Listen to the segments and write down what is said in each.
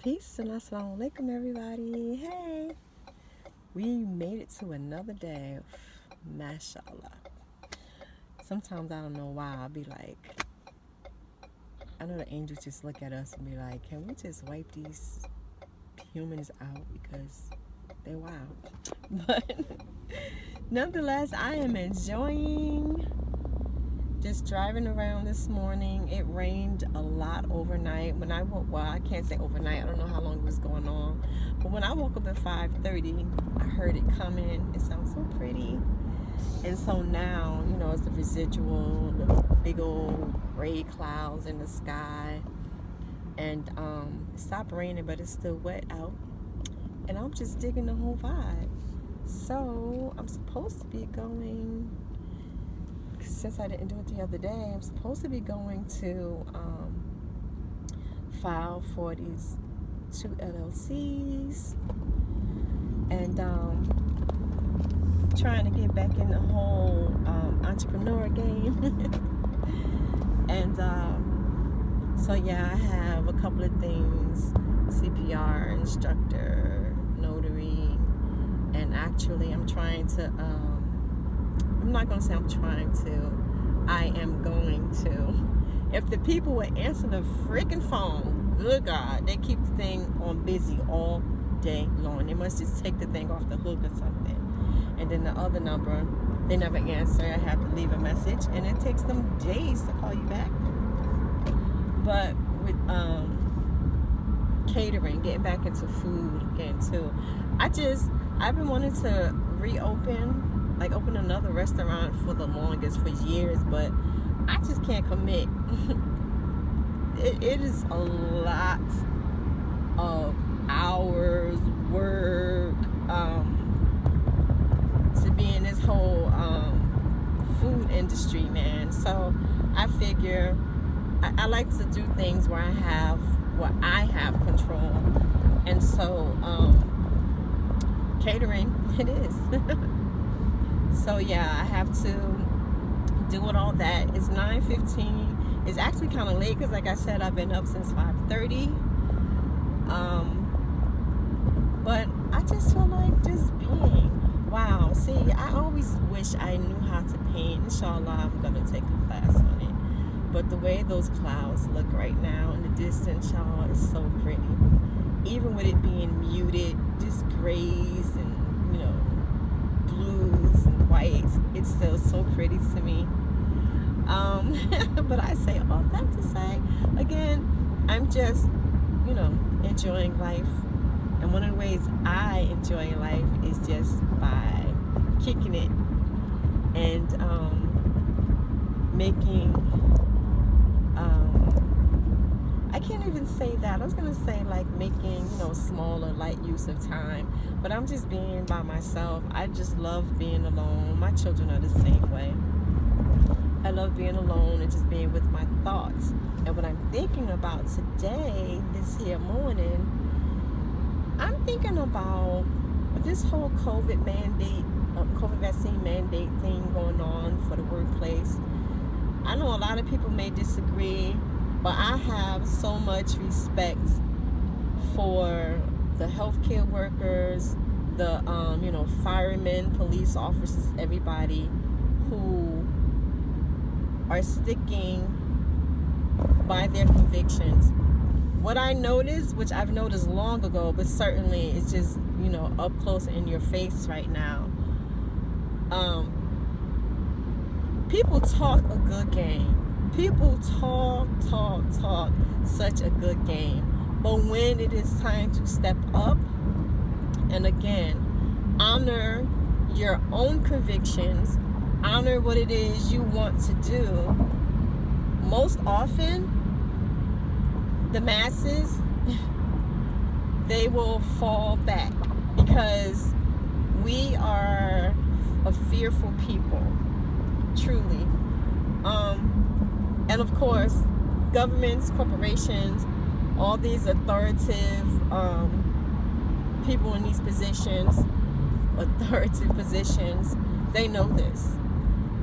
Peace and assalamu alaikum, everybody. Hey, we made it to another day. Mashallah. Sometimes I don't know why I'll be like, I know the angels just look at us and be like, can we just wipe these humans out because they're wild? But nonetheless, I am enjoying just driving around this morning. It rained a lot overnight. When I woke, well, I can't say overnight. I don't know how long it was going on. But when I woke up at 5:30, I heard it coming. It sounds so pretty. And so now, it's the residual, the big old gray clouds in the sky. And it stopped raining, but it's still wet out. And I'm just digging the whole vibe. So I'm supposed to be going, since I didn't do it the other day, I'm supposed to be going to file for these 2 LLCs and trying to get back in the whole entrepreneur game. And so yeah, I have a couple of things: CPR, instructor, notary, and actually I'm trying to I'm not going to say I'm trying to. I am going to. If the people would answer the freaking phone, good God, they keep the thing on busy all day long. They must just take the thing off the hook or something. And then the other number, they never answer. I have to leave a message, and it takes them days to call you back. But with catering, getting back into food again too, I've been wanting to reopen, like open another restaurant for the longest, for years, but I just can't commit. It is a lot of hours, work, to be in this whole food industry, man. So I figure I like to do things where I have control. And so catering, it is. So yeah, I have to do all that. It's 9:15. It's actually kind of late because, like I said, I've been up since 5:30. But I just feel like just being. Wow. See, I always wish I knew how to paint. Inshallah, I'm gonna take a class on it. But the way those clouds look right now in the distance, y'all, is so pretty. Even with it being muted, just grays and blues and whites, it's still so pretty to me. But I say all that to say, again, I'm just, enjoying life. And one of the ways I enjoy life is just by kicking it and making, I can't even say that. I was going to say like making, smaller, light use of time. But I'm just being by myself. I just love being alone. My children are the same way. I love being alone and just being with my thoughts. And what I'm thinking about today, this here morning, I'm thinking about this whole COVID vaccine mandate thing going on for the workplace. I know a lot of people may disagree, but I have so much respect for the healthcare workers, the firemen, police officers, everybody who are sticking by their convictions. What I noticed, which I've noticed long ago, but certainly it's just, up close in your face right now. People talk a good game. People talk such a good game. But when it is time to step up, and again, honor your own convictions, honor what it is you want to do, most often, the masses, they will fall back because we are a fearful people, truly. And of course, governments, corporations, all these authoritative people in these positions, they know this.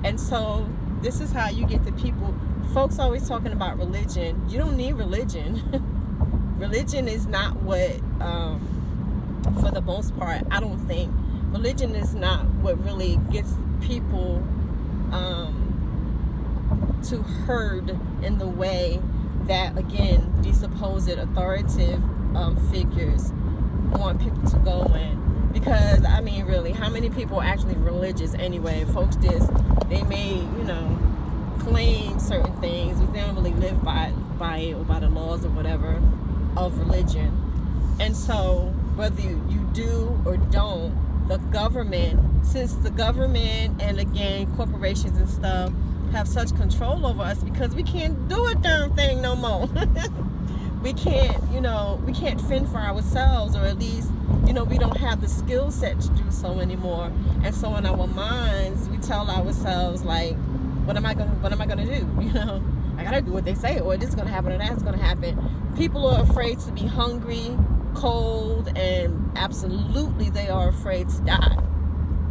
And so this is how you get the people. Folks always talking about religion. You don't need religion. religion is not what, for the most part, I don't think religion is not what really gets people to herd in the way that, again, these supposed authoritative figures want people to go in. Because, I mean, really, how many people are actually religious anyway? Folks they may, claim certain things, but they don't really live by it or by the laws or whatever of religion. And so, whether you do or don't, the government, since the government and, again, corporations and stuff have such control over us, because we can't do a darn thing no more. we can't fend for ourselves, or at least, we don't have the skill set to do so anymore. And so in our minds, we tell ourselves, like, what am I gonna do? I gotta do what they say, or this is gonna happen, or that's gonna happen. People are afraid to be hungry, cold, and absolutely they are afraid to die.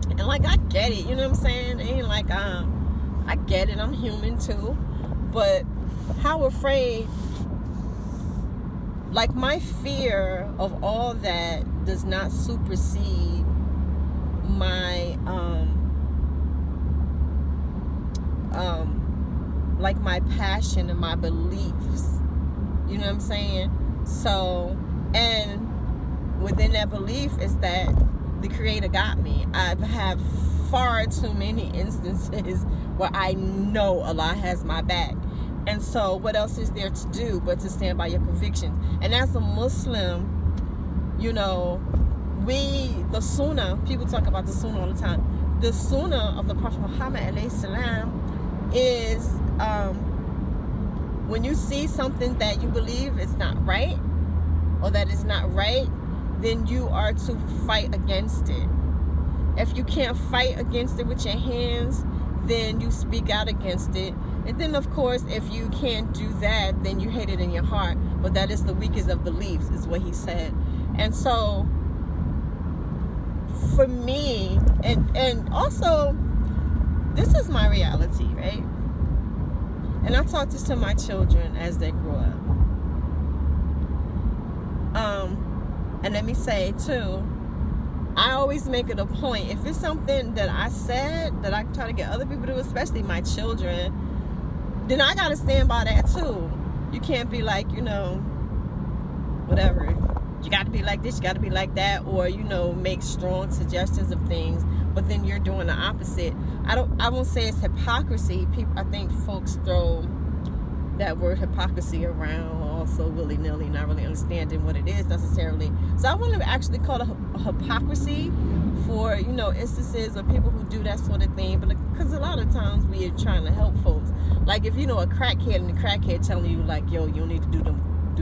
And like, I get it, you know what I'm saying? It ain't like I get it, I'm human too. But how afraid, like, my fear of all that does not supersede my like my passion and my beliefs. You know what I'm saying? So, and within that belief is that the Creator got me. I've had far too many instances where I know Allah has my back. And so what else is there to do but to stand by your convictions? And as a Muslim, the Sunnah, people talk about the Sunnah all the time. The Sunnah of the Prophet Muhammad alayhi salam is, when you see something that you believe is not right, or that is not right, then you are to fight against it. If you can't fight against it with your hands, then you speak out against it. And then, of course, if you can't do that, then you hate it in your heart. But that is the weakest of beliefs, is what he said. And so, for me, and also, this is my reality, right? And I taught this to my children as they grew up. And let me say, too, I always make it a point, if it's something that I said that I try to get other people to do, especially my children, then I got to stand by that too. You can't be like, whatever, you got to be like this, you got to be like that, or, make strong suggestions of things, but then you're doing the opposite. I won't say it's hypocrisy. I think folks throw that word hypocrisy around also willy-nilly, not really understanding what it is necessarily. So I want to actually call it hypocrisy for, instances of people who do that sort of thing, but because a lot of times we are trying to help folks. Like, if a crackhead, and the crackhead telling you, like, yo, you don't need to do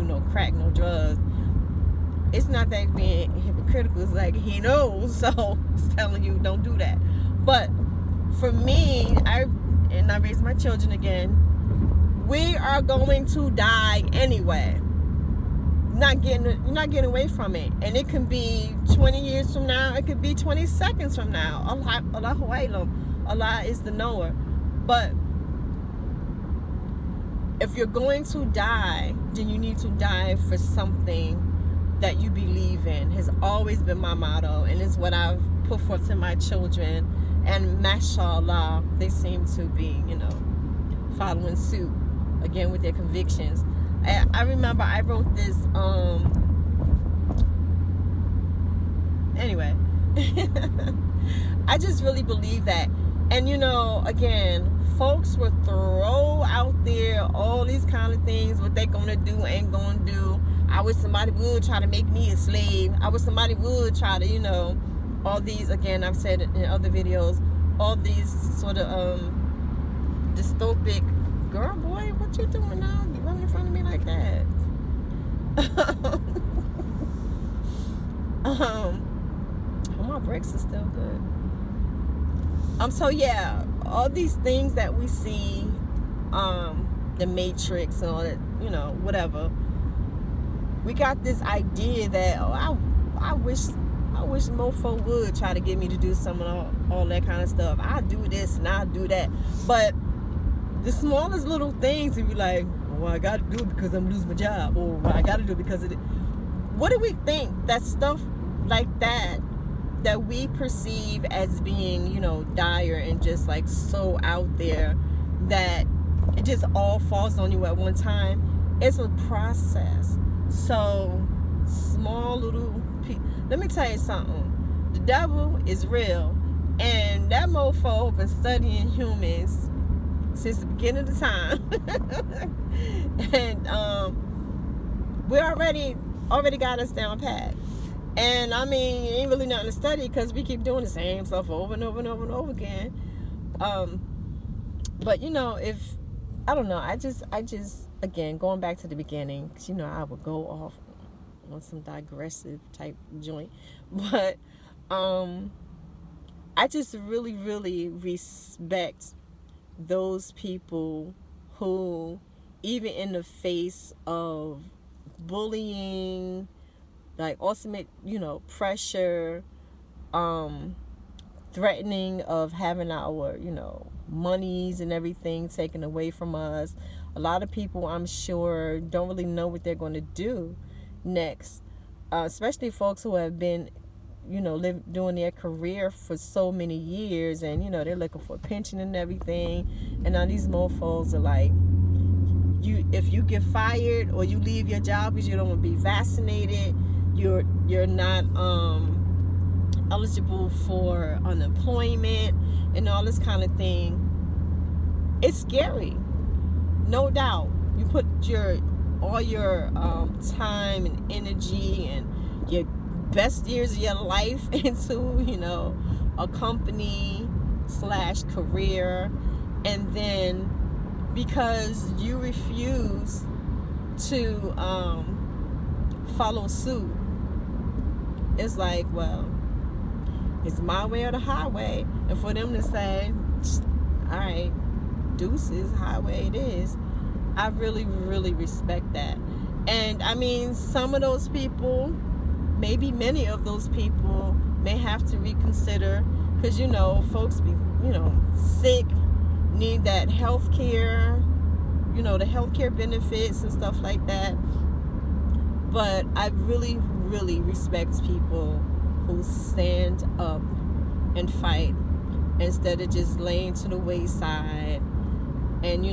no crack, no drugs, it's not that being hypocritical. It's like, he knows, so it's telling you don't do that. But for me, I raise my children again, we are going to die anyway. You're not getting away from it. And it can be 20 years from now, it could be 20 seconds from now. Allahu A'lam. Allah is the knower. But if you're going to die, then you need to die for something that you believe in. Has always been my motto, and it's what I've put forth to my children. And mashallah, they seem to be, following suit, again, with their convictions. I remember I wrote this, anyway, I just really believe that. And, again, folks will throw out there all these kind of things, what they gonna do, ain't gonna do. I wish somebody would try to make me a slave. I wish somebody would try to, all these, again, I've said it in other videos, all these sort of dystopic, girl, boy, what you doing now? You running in front of me like that? My brakes are still good. So yeah, all these things that we see, the Matrix and all that, whatever. We got this idea that, I wish mofo would try to get me to do some of all that kind of stuff. I do this and I do that. But the smallest little things, you be like, well, I got to do it because I'm losing my job, or well, I got to do it because of it. What do we think that stuff like that we perceive as being, dire and just like so out there that it just all falls on you at one time? It's a process. So small little let me tell you something. The devil is real, and that mofo been studying humans since the beginning of the time. And we already got us down pat. And I mean, it ain't really nothing to study because we keep doing the same stuff over and over and over and over again. But if I don't know, I just again, going back to the beginning, because I would go off on some digressive type joint, but I just really, really respect those people who, even in the face of bullying, like ultimate, pressure, threatening of having our, monies and everything taken away from us. A lot of people, I'm sure, don't really know what they're going to do next, especially folks who have been, doing their career for so many years, and they're looking for a pension and everything. And now these mofos are like, if you get fired or you leave your job because you don't want to be vaccinated, you're not eligible for unemployment and all this kind of thing. It's scary, no doubt. You put all your time and energy and your best years of your life into a company / career, and then because you refuse to follow suit, it's like, well, it's my way or the highway. And for them to say, all right, deuces, highway it is, I really, really respect that. And I mean, some of those people, maybe many of those people, may have to reconsider, because folks be sick, need that health care, the health care benefits and stuff like that. But I really, really respect people who stand up and fight instead of just laying to the wayside. And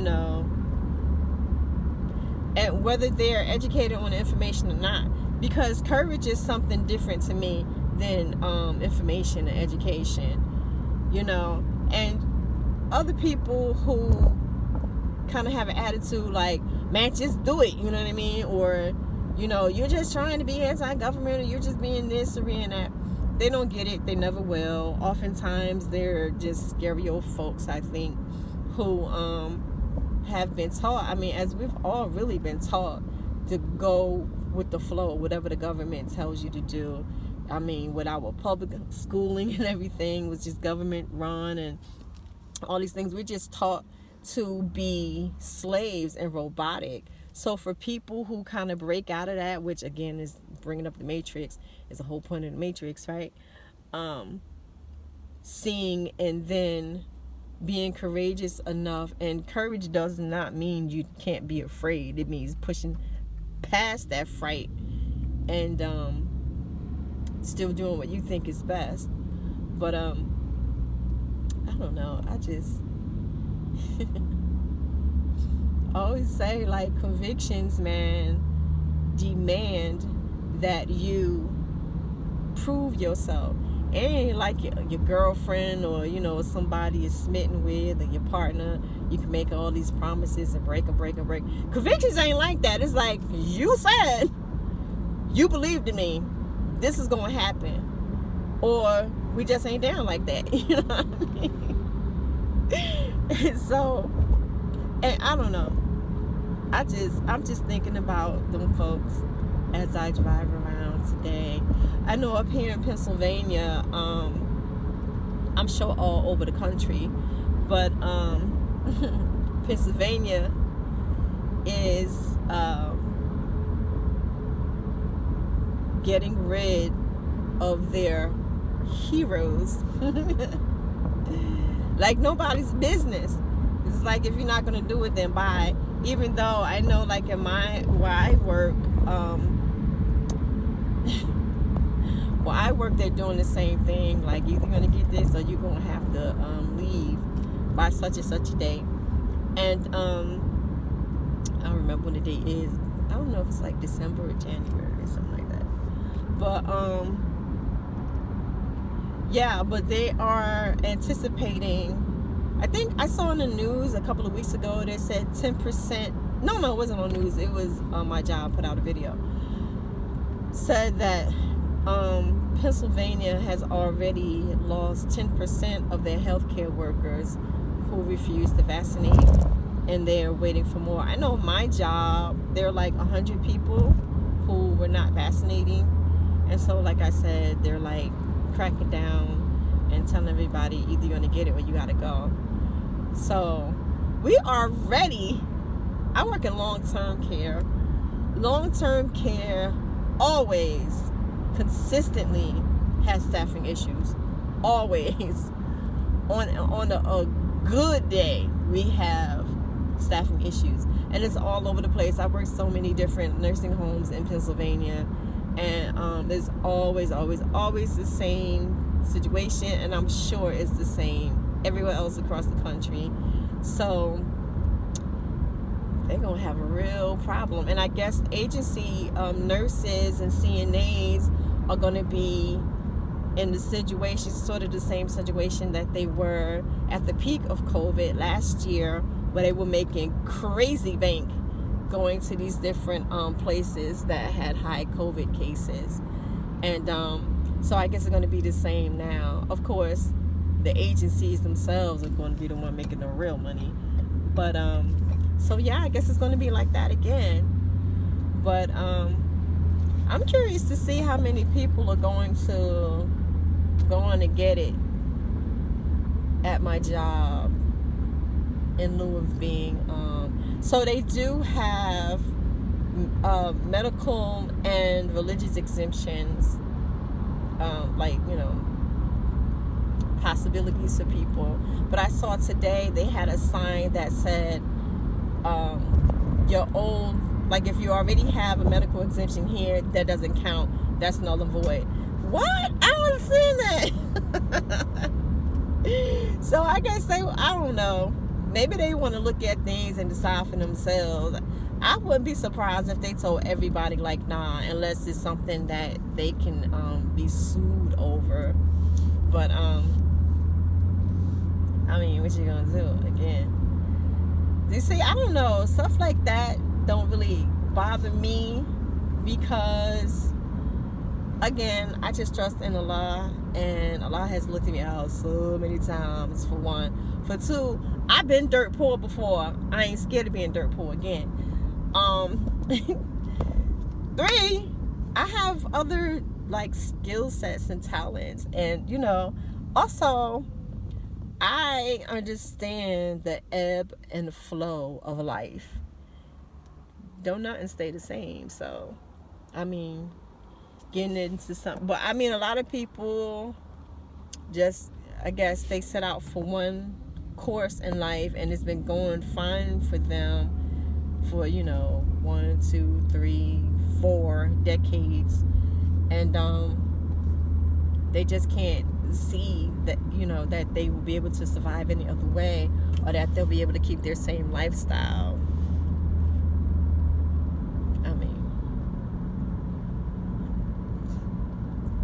and whether they're educated on the information or not, because courage is something different to me than information and education, and other people who kind of have an attitude like, man, just do it, you know what I mean? Or, you're just trying to be anti-government, or you're just being this or being that. They don't get it. They never will. Oftentimes, they're just scary old folks, I think, who have been taught, as we've all really been taught, to go with the flow, whatever the government tells you to do. With our public schooling and everything was just government run and all these things. We're just taught to be slaves and robotic. So for people who kind of break out of that, which again is bringing up the Matrix, is the whole point of the Matrix, right? Seeing and then being courageous enough, and courage does not mean you can't be afraid. It means pushing past that fright and still doing what you think is best. But I don't know, I just I always say, like, convictions, man, demand that you prove yourself. It ain't like your girlfriend or somebody you're smitten with, or your partner. You can make all these promises and break. Convictions ain't like that. It's like, you said, you believed in me, this is gonna happen, or we just ain't down like that. You know what I mean? So, and I don't know, I'm just thinking about them folks as I drive around today. I know up here in Pennsylvania, I'm sure all over the country, but Pennsylvania is getting rid of their heroes like nobody's business. It's like, if you're not gonna do it, then bye. Even though I know, like in where I work, where I work, they're doing the same thing. Like, either you're gonna get this or you're gonna have to leave by such and such a date. And I don't remember when the date is. I don't know if it's like December or January or something like that. But yeah, but they are anticipating. I think I saw in the news a couple of weeks ago, they said 10%. No, it wasn't on news. It was my job put out a video. Said that Pennsylvania has already lost 10% of their healthcare workers who refuse to vaccinate, and they're waiting for more. I know my job, there are like 100 people who were not vaccinating, and so, like I said, they're like cracking down and telling everybody either you're gonna get it or you gotta go. So we are ready. I work in long-term care. Long-term care always consistently has staffing issues. Always. On a good day, we have staffing issues, and it's all over the place. I work so many different nursing homes in Pennsylvania, and there's always the same situation, and I'm sure it's the same everywhere else across the country. So they're gonna have a real problem, and I guess agency nurses and CNAs are gonna be in the situation, sort of the same situation that they were at the peak of COVID last year, where they were making crazy bank going to these different places that had high COVID cases. And so I guess it's going to be the same now. Of course, the agencies themselves are going to be the one making the real money. But so yeah, I guess it's going to be like that again. But I'm curious to see how many people are going to go on and get it at my job in lieu of being so they do have medical and religious exemptions, like, you know, possibilities for people. But I saw today they had a sign that said your old, like, if you already have a medical exemption here, that doesn't count, that's null and void. What? I don't understand that. So I guess they, I don't know, maybe they want to look at things and decide for themselves. I wouldn't be surprised if they told everybody, like, nah, unless it's something that they can be sued over. But I mean, what you gonna do again? You see, I don't know, stuff like that don't really bother me, because again, I just trust in Allah, and Allah has looked at me out so many times, for one. For two, I've been dirt poor before. I ain't scared of being dirt poor again. 3, I have other, like, skill sets and talents, and, you know, also I understand the ebb and flow of life. Don't nothing stay the same. So I mean, getting into something, but I mean, a lot of people just, I guess, they set out for one course in life, and it's been going fine for them for, you know, 1, 2, 3, 4 decades, and they just can't see that, you know, that they will be able to survive any other way, or that they'll be able to keep their same lifestyle. I mean,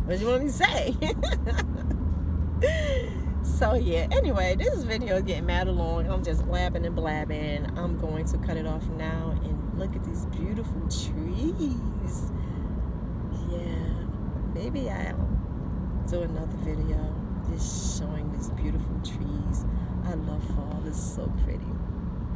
what do you want me to say? So yeah, anyway, this video is getting mad long. I'm just blabbing and blabbing. I'm going to cut it off now and look at these beautiful trees. Yeah, maybe I'll do another video just showing these beautiful trees. I love fall. It's so pretty.